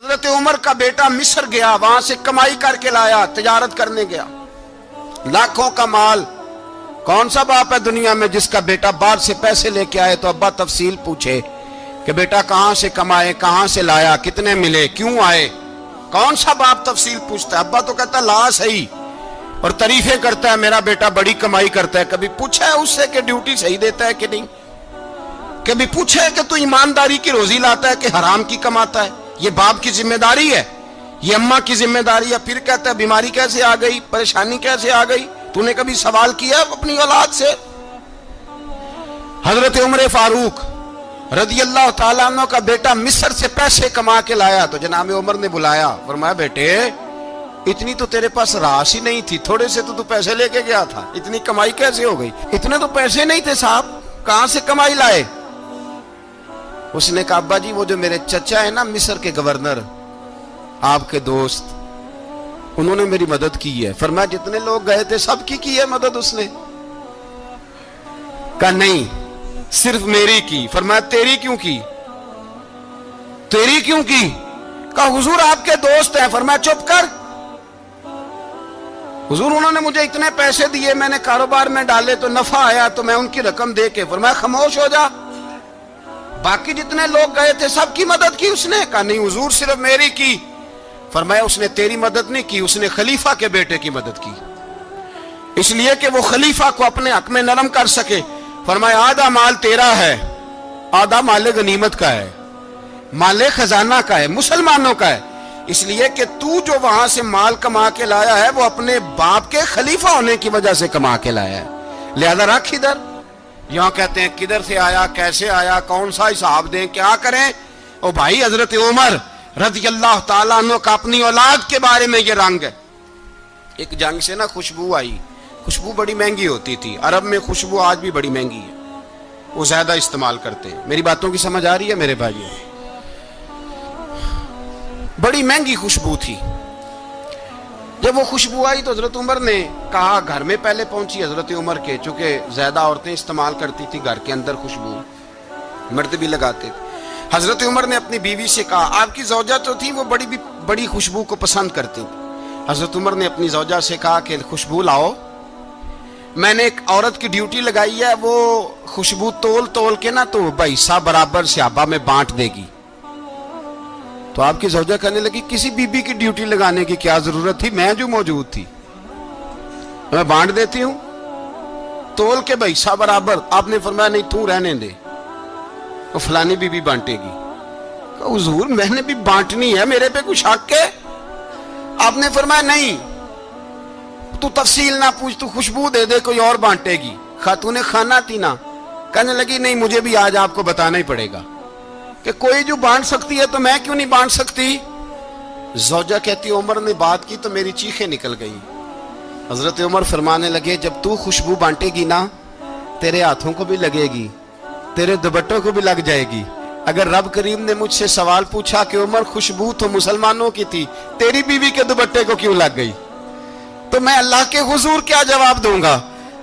حضرت عمر کا بیٹا مصر گیا، وہاں سے کمائی کر کے لایا، تجارت کرنے گیا، لاکھوں کا مال۔ کون سا باپ ہے دنیا میں جس کا بیٹا باہر سے پیسے لے کے آئے تو ابا تفصیل پوچھے کہ بیٹا کہاں سے کمائے، کہاں سے لایا، کتنے ملے، کیوں آئے؟ کون سا باپ تفصیل پوچھتا ہے؟ ابا تو کہتا ہے لا صحیح، اور تعریفیں کرتا ہے میرا بیٹا بڑی کمائی کرتا ہے۔ کبھی پوچھا ہے اس سے کہ ڈیوٹی صحیح دیتا ہے کہ نہیں؟ کبھی پوچھا ہے کہ تو ایمانداری کی روزی لاتا ہے کہ حرام کی کماتا ہے؟ یہ باپ کی ذمہ داری ہے، یہ اماں کی ذمہ داری ہے۔ پھر کہتا ہے بیماری کیسے آ گئی، پریشانی کیسے آ گئی؟ تو نے کبھی سوال کیا اپنی اولاد سے؟ حضرت عمر فاروق رضی اللہ تعالیٰ عنہ کا بیٹا مصر سے پیسے کما کے لایا تو جناب عمر نے بلایا، فرمایا بیٹے اتنی تو تیرے پاس راس ہی نہیں تھی، تھوڑے سے تو پیسے لے کے گیا تھا، اتنی کمائی کیسے ہو گئی؟ اتنے تو پیسے نہیں تھے صاحب، کہاں سے کمائی لائے؟ اس نے کہا ابا جی وہ جو میرے چچا ہے نا مصر کے گورنر، آپ کے دوست، انہوں نے میری مدد کی ہے۔ فرمایا جتنے لوگ گئے تھے سب کی ہے مدد اس نے؟ کہا نہیں صرف میری کی۔ فرمایا تیری کیوں کی؟ تیری کیوں کی؟ کہا حضور آپ کے دوست ہیں۔ فرمایا چپ کر، حضور انہوں نے مجھے اتنے پیسے دیے، میں نے کاروبار میں ڈالے تو نفع آیا تو میں ان کی رقم دے کے۔ فرمایا خاموش ہو جا، باقی جتنے لوگ گئے تھے سب کی مدد کی اس نے؟ کہا نہیں حضور صرف میری کی۔ فرمایا اس نے تیری مدد نہیں کی، اس نے خلیفہ کے بیٹے کی مدد کی، اس لیے کہ وہ خلیفہ کو اپنے حق میں نرم کر سکے۔ فرمایا آدھا مال تیرا ہے، آدھا مال غنیمت کا ہے، مال خزانہ کا ہے، مسلمانوں کا ہے، اس لیے کہ تو جو وہاں سے مال کما کے لایا ہے وہ اپنے باپ کے خلیفہ ہونے کی وجہ سے کما کے لایا ہے، لہذا رکھ ادھر۔ یہاں کہتے ہیں کدھر سے آیا، کیسے آیا، کون سا حساب دیں، کیا کریں؟ او بھائی حضرت عمر رضی اللہ تعالیٰ عنہ کا اپنی اولاد کے بارے میں یہ رنگ ہے۔ ایک جنگ سے نا خوشبو آئی، خوشبو بڑی مہنگی ہوتی تھی، عرب میں خوشبو آج بھی بڑی مہنگی ہے، وہ زیادہ استعمال کرتے ہیں۔ میری باتوں کی سمجھ آ رہی ہے میرے بھائیوں؟ بڑی مہنگی خوشبو تھی۔ جب وہ خوشبو آئی تو حضرت عمر نے کہا، گھر میں پہلے پہنچی حضرت عمر کے، چونکہ زیادہ عورتیں استعمال کرتی تھی گھر کے اندر خوشبو، مرد بھی لگاتے تھے۔ حضرت عمر نے اپنی بیوی سے کہا، آپ کی زوجہ تو تھی وہ بڑی خوشبو کو پسند کرتی تھی۔ حضرت عمر نے اپنی زوجہ سے کہا کہ خوشبو لاؤ، میں نے ایک عورت کی ڈیوٹی لگائی ہے، وہ خوشبو تول کے نا تو حصہ برابر صحابہ میں بانٹ دے گی۔ تو آپ کی زوجہ کہنے لگی کسی بی بی کی ڈیوٹی لگانے کی کیا ضرورت تھی، میں جو موجود تھی میں بانٹ دیتی ہوں تول کے حصہ برابر۔ آپ نے فرمایا نہیں تو رہنے دے، وہ فلانی بی بی بانٹے گی۔ کہا حضور میں نے بھی بانٹنی ہے، میرے پہ کچھ حق ہے؟ آپ نے فرمایا نہیں، تو تفصیل نہ پوچھ، تو خوشبو دے دے، کوئی اور بانٹے گی۔ خاتون خانہ تھی نا، کہنے لگی نہیں مجھے بھی آج آپ کو بتانا ہی پڑے گا کہ کوئی جو بانٹ سکتی ہے تو میں کیوں نہیں بانٹ سکتی؟ زوجہ کہتی عمر نے بات کی تو میری چیخیں نکل گئی۔ حضرت عمر فرمانے لگے جب تو خوشبو بانٹے گی نا تیرے ہاتھوں کو بھی لگے گی، تیرے دوپٹوں کو بھی لگ جائے گی۔ اگر رب کریم نے مجھ سے سوال پوچھا کہ عمر خوشبو تو مسلمانوں کی تھی، تیری بیوی کے دوپٹے کو کیوں لگ گئی، تو میں اللہ کے حضور کیا جواب دوں گا؟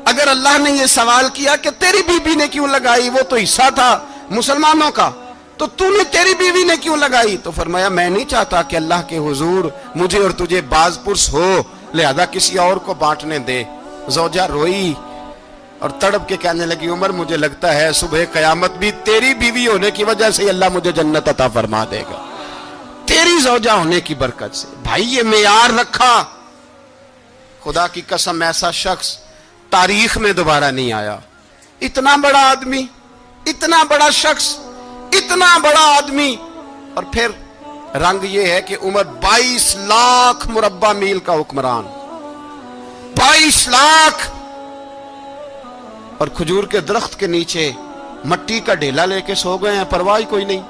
اگر اللہ نے یہ سوال کیا کہ تیری بیوی نے کیوں لگائی، وہ تو حصہ تھا مسلمانوں کا، تو نے تیری بیوی نے کیوں لگائی؟ تو فرمایا میں نہیں چاہتا کہ اللہ کے حضور مجھے اور تجھے باز پرس ہو، لہذا کسی اور کو بانٹنے دے۔ زوجہ روئی اور تڑپ کے کہنے لگی عمر مجھے لگتا ہے صبح قیامت بھی تیری بیوی ہونے کی وجہ سے اللہ مجھے جنت عطا فرما دے گا، تیری زوجہ ہونے کی برکت سے۔ بھائی یہ معیار رکھا، خدا کی قسم ایسا شخص تاریخ میں دوبارہ نہیں آیا۔ اتنا بڑا آدمی، اتنا بڑا شخص، اتنا بڑا آدمی، اور پھر رنگ یہ ہے کہ عمر 22 لاکھ مربع میل کا حکمران، 22 لاکھ، اور کھجور کے درخت کے نیچے مٹی کا ڈھیلا لے کے سو گئے ہیں، پرواہ کوئی نہیں،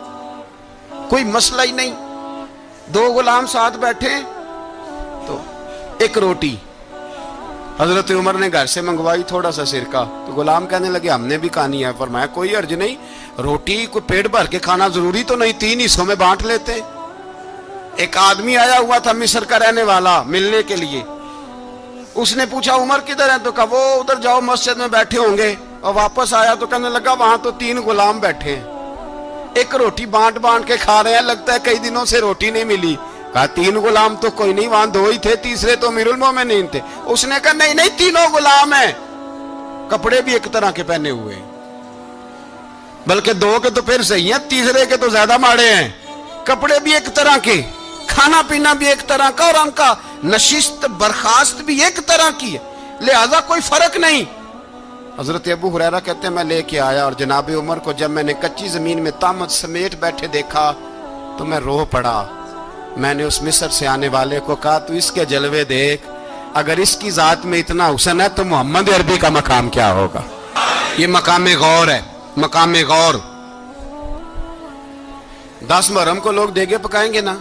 کوئی مسئلہ ہی نہیں۔ 2 غلام ساتھ بیٹھے تو ایک روٹی حضرت عمر نے گھر سے منگوائی، تھوڑا سا سرکہ، تو غلام کہنے لگے ہم نے بھی کھانی ہے۔ فرمایا کوئی حرج نہیں، روٹی کو پیٹ بھر کے کھانا ضروری تو نہیں، 3 حصوں میں بانٹ لیتے۔ ایک آدمی آیا ہوا تھا مصر کا رہنے والا ملنے کے لیے، اس نے پوچھا عمر کدھر ہے، تو کہا وہ ادھر جاؤ مسجد میں بیٹھے ہوں گے، اور واپس آیا تو کہنے لگا وہاں تو 3 غلام بیٹھے ہیں۔ ایک روٹی بانٹ بانٹ کے کھا رہے ہیں, لگتا ہے کئی دنوں سے روٹی نہیں ملی. کہا 3 غلام تو کوئی نہیں, وہاں 2 ہی تھے, تیسرے تو امیر المومنین تھے. اس نے کہا نہیں نہیں, 3 غلام ہیں, کپڑے بھی ایک طرح کے پہنے ہوئے ہیں, بلکہ 2 کے تو پھر صحیح ہیں, تیسرے کے تو زیادہ ماڑے ہیں. کپڑے بھی ایک طرح کے, کھانا پینا بھی ایک طرح کا, اور ان کا نشست برخاست بھی ایک طرح کی ہے, لہذا کوئی فرق نہیں. حضرت ابو ہریرہ کہتے ہیں میں لے کے آیا, اور جناب عمر کو جب میں نے کچی زمین میں تامت سمیٹ بیٹھے دیکھا تو میں رو پڑا. میں نے اس مصر سے آنے والے کو کہا تو اس کے جلوے دیکھ, اگر اس کی ذات میں اتنا حسن ہے تو محمد عربی کا مقام کیا ہوگا. یہ مقام غور ہے, مقام غور. 10 محرم کو لوگ دیگے پکائیں گے نا,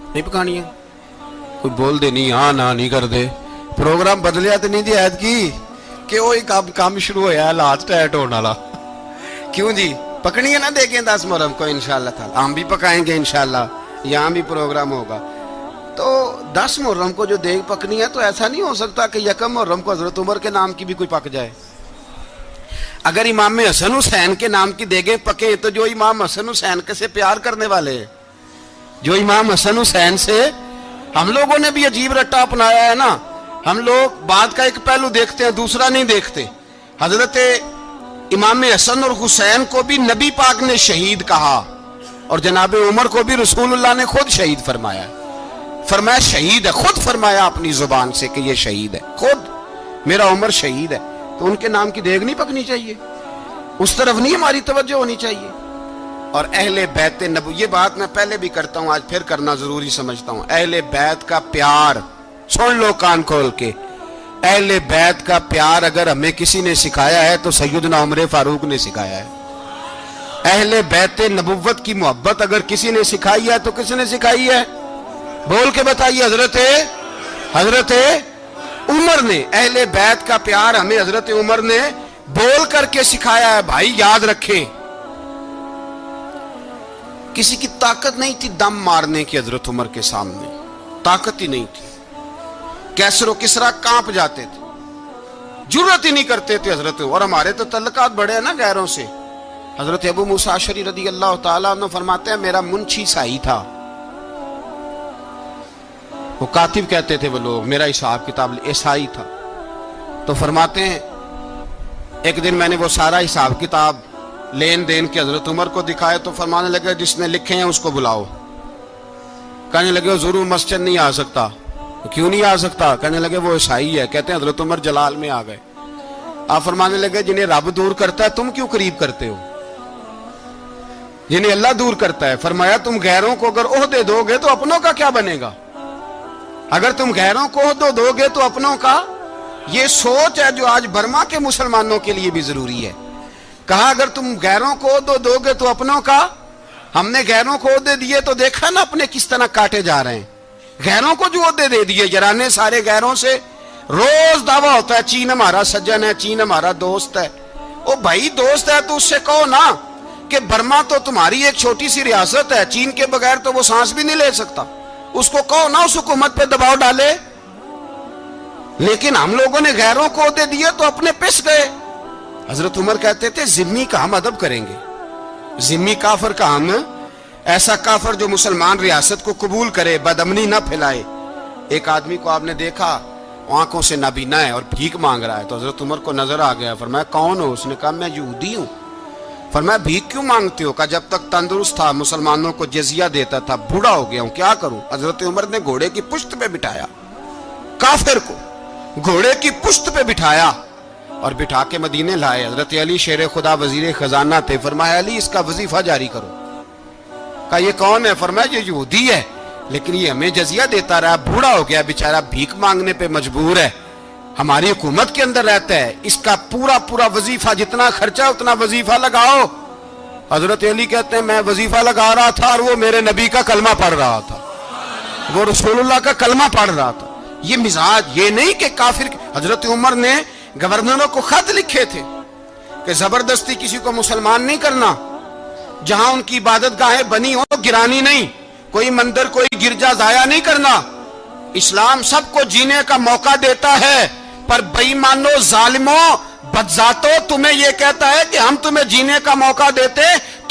نہیں پکانی ہے, کوئی بول دے نہیں, ہاں نہ نہیں کر دے, پروگرام بدلیا تو نہیں دی عید کی کہ وہی کام شروع ہوا ہے لاسٹ ٹائٹ ہونے والا. کیوں جی, پکنی ہے نا دیکھیں 10 محرم کو انشاءاللہ تعالی, ہم بھی پکائیں گے انشاءاللہ, یہاں بھی پروگرام ہوگا. تو 10 محرم کو جو دیگ پکنی ہے تو ایسا نہیں ہو سکتا کہ 1 محرم کو حضرت عمر کے نام کی بھی کوئی پک جائے. اگر امام حسن حسین کے نام کی دیگیں پکیں تو جو امام حسن حسین سے پیار کرنے والے ہیں, جو امام حسن حسین سے, ہم لوگوں نے بھی عجیب رٹا اپنایا ہے نا, ہم لوگ بات کا ایک پہلو دیکھتے ہیں دوسرا نہیں دیکھتے. حضرت امام حسن اور حسین کو بھی نبی پاک نے شہید کہا, اور جناب عمر کو بھی رسول اللہ نے خود شہید فرمایا. فرمایا شہید ہے, خود فرمایا اپنی زبان سے کہ یہ شہید ہے, خود میرا عمر شہید ہے. تو ان کے نام کی دیگ نہیں پکنی چاہیے, اس طرف نہیں ہماری توجہ ہونی چاہیے. اور اہل بیت نبوی, یہ بات میں پہلے بھی کرتا ہوں, آج پھر کرنا ضروری سمجھتا ہوں. اہل بیت کا پیار, سن لو کان کھول کے, اہل بیت کا پیار اگر ہمیں کسی نے سکھایا ہے تو سیدنا عمر فاروق نے سکھایا ہے. اہل بیت نبوت کی محبت اگر کسی نے سکھائی ہے تو کس نے سکھائی ہے, بول کے بتائیے. حضرت عمر نے. اہل بیت کا پیار ہمیں حضرت عمر نے بول کر کے سکھایا ہے. بھائی یاد رکھیں, کسی کی طاقت نہیں تھی دم مارنے کی حضرت عمر کے سامنے, طاقت ہی نہیں تھی. کیسر و کسرا کانپ جاتے تھے, جرأت ہی نہیں کرتے تھے حضرت. اور ہمارے تو تعلقات بڑے ہیں نا غیروں سے. حضرت ابو موسیٰ اشعری رضی اللہ تعالیٰ عنہ فرماتے ہیں میرا منشی عیسائی تھا, وہ کاتب کہتے تھے وہ لوگ, میرا حساب کتاب عیسائی تھا. تو فرماتے ہیں ایک دن میں نے وہ سارا حساب کتاب لین دین کے حضرت عمر کو دکھائے تو فرمانے لگے جس نے لکھے ہیں اس کو بلاؤ. کہنے لگے ضرور مسجد نہیں آ سکتا. کیوں نہیں آ سکتا؟ کہنے لگے وہ عیسائی ہے. کہتے ہیں حضرت عمر جلال میں آ گئے. آپ فرمانے لگے جنہیں رب دور کرتا ہے تم کیوں قریب کرتے ہو, جنہیں اللہ دور کرتا ہے. فرمایا تم غیروں کو اگر عہدے دو گے تو اپنوں کا کیا بنے گا, اگر تم غیروں کو عہدے دو گے تو اپنوں کا. یہ سوچ ہے جو آج برما کے مسلمانوں کے لیے بھی ضروری ہے. کہا اگر تم غیروں کو عہدے دو گے تو اپنوں کا. ہم نے غیروں کو عہدے دیے تو دیکھا نا اپنے کس طرح کاٹے جا رہے ہیں. غیروں کو جو عہدے دے دیے یارانے سارے غیروں سے, روز دعویٰ ہوتا ہے چین ہمارا سجن ہے, چین ہمارا دوست ہے. او بھائی دوست ہے تو اس سے کہو نا کہ برما تو تمہاری ایک چھوٹی سی ریاست ہے, چین کے بغیر تو وہ سانس بھی نہیں لے سکتا. اس کو کہو نا اس حکومت پہ دباؤ ڈالے. لیکن ہم لوگوں نے غیروں کو عہدے دیے تو اپنے پس گئے. حضرت عمر کہتے تھے ذمی کا ہم ادب کریں گے, ذمی کافر کا ہم, ایسا کافر جو مسلمان ریاست کو قبول کرے, بدامنی نہ پھیلائے. ایک آدمی کو آپ نے دیکھا آنکھوں سے نابینا ہے اور بھیک مانگ رہا ہے, تو حضرت عمر کو نظر آ گیا. فرمایا کون ہو؟ اس نے کہا میں یہودی ہوں. فرمایا بھیک کیوں مانگتے ہو؟ کہا جب تک تندرست تھا مسلمانوں کو جزیہ دیتا تھا, بوڑھا ہو گیا ہوں کیا کروں. حضرت عمر نے گھوڑے کی پشت پہ بٹھایا, کافر کو گھوڑے کی پشت پہ بٹھایا اور بٹھا کے مدینے لائے. حضرت علی شیر خدا وزیر خزانہ تھے. فرمایا علی اس کا وظیفہ جاری کرو. کہا یہ کون ہے؟ فرمایا یہ یہودی ہے لیکن یہ ہمیں جزیہ دیتا رہا, بوڑھا ہو گیا بیچارہ, بھیک مانگنے پہ مجبور ہے, ہماری حکومت کے اندر رہتا ہے, اس کا پورا وظیفہ جتنا خرچہ اتنا وظیفہ لگاؤ. حضرت علی کہتے ہیں میں وظیفہ لگا رہا تھا اور وہ میرے نبی کا کلمہ پڑھ رہا تھا, وہ رسول اللہ کا کلمہ پڑھ رہا تھا. یہ مزاج, یہ نہیں کہ کافر. حضرت عمر نے گورنروں کو خط لکھے تھے کہ زبردستی کسی کو مسلمان نہیں کرنا, جہاں ان کی عبادت گاہیں بنی ہو گرانی نہیں, کوئی مندر کوئی گرجا ضائع نہیں کرنا. اسلام سب کو جینے کا موقع دیتا ہے, پر بے ایمانو ظالموں بدذاتو تمہیں یہ کہتا ہے کہ ہم تمہیں جینے کا موقع دیتے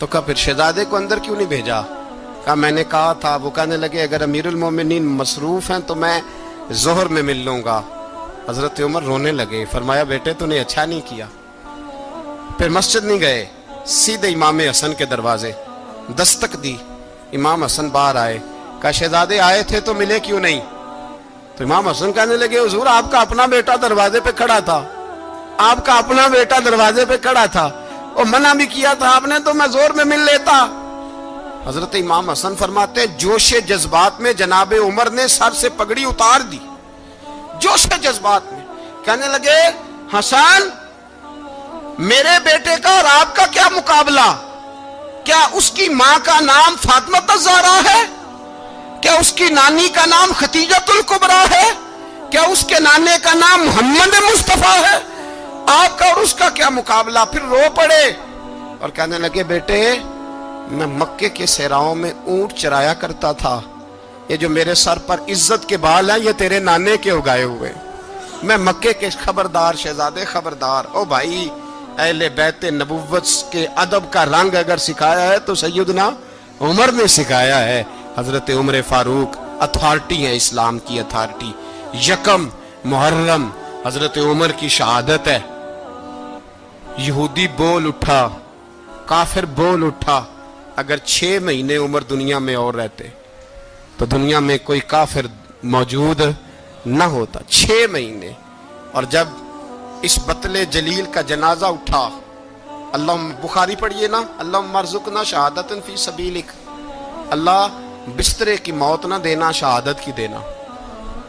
تو کہا پھر شہزادے کو اندر کیوں نہیں بھیجا؟ کہا میں نے کہا تھا۔ وہ کہنے لگے اگر امیر المومنین مصروف ہیں تو میں ظہر میں مل لوں گا۔ حضرت عمر رونے لگے، فرمایا بیٹے تو نے اچھا نہیں کیا۔ پھر مسجد نہیں گئے، سیدھے امام حسن کے دروازے دستک دی۔ امام حسن باہر آئے، کہا شہزادے آئے تھے تو ملے کیوں نہیں؟ تو امام حسن کہنے لگے حضور آپ کا اپنا بیٹا دروازے پہ کھڑا تھا، آپ کا اپنا بیٹا دروازے پہ کھڑا تھا، اور منع بھی کیا تھا آپ نے تو میں زور میں مل لیتا۔ حضرت امام حسن فرماتے ہیں جوش جذبات میں جناب عمر نے سر سے پگڑی اتار دی، جوش جذبات میں کہنے لگے حسن میرے بیٹے کا اور آپ کا کیا مقابلہ؟ کیا اس کی ماں کا نام فاطمہ الزہرا ہے؟ کیا اس کی نانی کا نام خدیجۃ الکبریٰ ہے؟ کیا اس کے نانے کا نام محمد مصطفیٰ ہے؟ آپ کا اور اس کا کیا مقابلہ؟ پھر رو پڑے اور کہنے لگے بیٹے میں مکے کے صحراؤں میں اونٹ چرایا کرتا تھا، یہ جو میرے سر پر عزت کے بال ہیں یہ تیرے نانے کے اگائے ہوئے، میں مکے کے خبردار شہزادے خبردار۔ او بھائی اہل بیت نبوت کے ادب کا رنگ اگر سکھایا ہے تو سیدنا عمر نے سکھایا ہے۔ حضرت عمر فاروق اتھارٹی ہے، اسلام کی اتھارٹی۔ یکم محرم حضرت عمر کی شہادت ہے۔ یہودی بول اٹھا، کافر بول اٹھا، اگر 6 مہینے عمر دنیا میں اور رہتے تو دنیا میں کوئی کافر موجود نہ ہوتا۔ 6 مہینے۔ اور جب اس بطل جلیل کا جنازہ اٹھا، اللہ بخاری پڑھیے نا، اللہم ارزقنا شہادت فی سبیلک، اللہ بسترے کی موت نہ دینا، شہادت کی دینا۔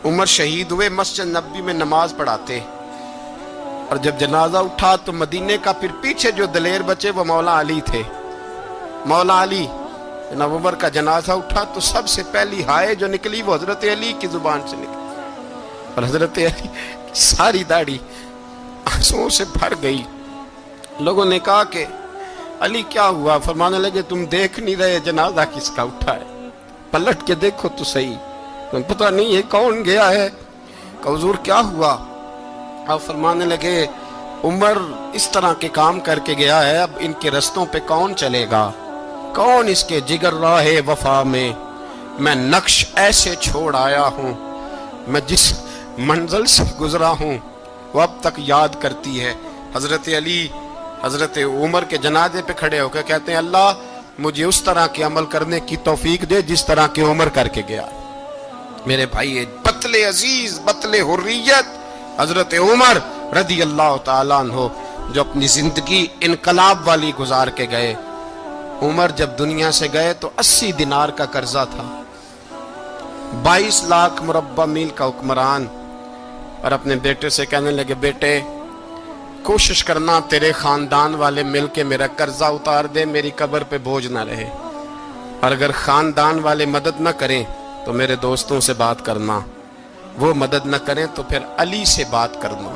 عمر شہید ہوئے، مسجد نبوی میں نماز پڑھاتے، اور جب جنازہ اٹھا تو مدینے کا پھر پیچھے جو دلیر بچے وہ مولا علی تھے۔ مولا علی جناب عمر کا جنازہ اٹھا تو سب سے پہلی ہائے جو نکلی وہ حضرت علی کی زبان سے نکلی، اور حضرت علی کی ساری داڑھی آنسوؤں سے بھر گئی۔ لوگوں نے کہا کہ علی کیا ہوا؟ فرمانے لگے تم دیکھ نہیں رہے جنازہ کس کا اٹھا ہے، پلٹ کے دیکھو تو صحیح، تم پتہ نہیں یہ کون گیا ہے؟ کہ حضور کیا ہوا؟ آپ فرمانے لگے عمر اس طرح کے کام کر کے گیا ہے، اب ان کے رستوں پہ کون چلے گا؟ کون اس کے جگر راہ وفا میں نقش ایسے چھوڑ آیا ہوں، میں جس منزل سے گزرا ہوں وہ اب تک یاد کرتی ہے۔ حضرت علی حضرت عمر کے جنازے پہ کھڑے ہو کے کہتے ہیں اللہ مجھے اس طرح کے عمل کرنے کی توفیق دے جس طرح کے عمر کر کے گیا۔ میرے بھائی بطل عزیز، بطل حریت حضرت عمر رضی اللہ تعالیٰ عنہ جو اپنی زندگی انقلاب والی گزار کے گئے۔ عمر جب دنیا سے گئے تو 80 دینار کا قرضہ تھا، 22 لاکھ مربع میل کا حکمران، اور اپنے بیٹے سے کہنے لگے بیٹے کوشش کرنا تیرے خاندان والے مل کے میرا قرضہ اتار دے، میری قبر پہ بوجھ نہ رہے، اور اگر خاندان والے مدد نہ کریں تو میرے دوستوں سے بات کرنا، وہ مدد نہ کریں تو پھر علی سے بات کرنا۔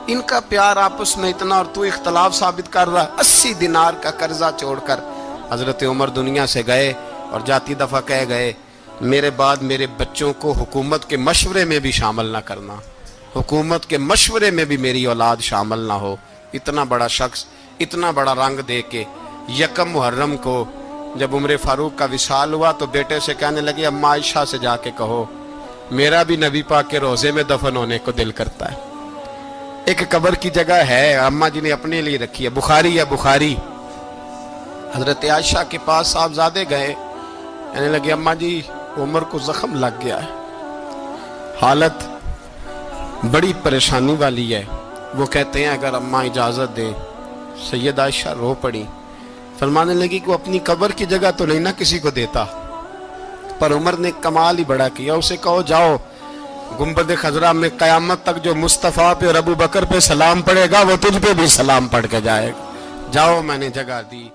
ان کا پیار آپس میں اتنا اور تو اختلاف ثابت کر رہا۔ 80 دینار کا قرضہ چھوڑ کر حضرت عمر دنیا سے گئے، اور جاتی دفعہ کہہ گئے میرے بعد میرے بچوں کو حکومت کے مشورے میں بھی شامل نہ کرنا، حکومت کے مشورے میں بھی میری اولاد شامل نہ ہو۔ اتنا بڑا شخص اتنا بڑا رنگ دے کے یکم محرم کو جب عمر فاروق کا وصال ہوا تو بیٹے سے کہنے لگے اماں عائشہ سے جا کے کہو میرا بھی نبی پاک کے روزے میں دفن ہونے کو دل کرتا ہے۔ ایک قبر کی جگہ ہے اماں جی نے اپنے لیے رکھی ہے، بخاری ہے بخاری۔ حضرت عائشہ کے پاس صاحبزادے گئے، کہنے لگے اماں جی عمر کو زخم لگ گیا ہے، حالت بڑی پریشانی والی ہے۔ وہ کہتے ہیں اگر اماں اجازت دیں۔ سید عائشہ رو پڑی، فرمانے لگی کہ وہ اپنی قبر کی جگہ تو نہیں نہ کسی کو دیتا، پر عمر نے کمال ہی بڑا کیا، اسے کہو جاؤ گنبد خضرا میں قیامت تک جو مصطفیٰ پہ اور ابو بکر پہ سلام پڑے گا وہ تجھ پہ بھی سلام پڑھ کے جائے گا، جاؤ میں نے جگہ دی۔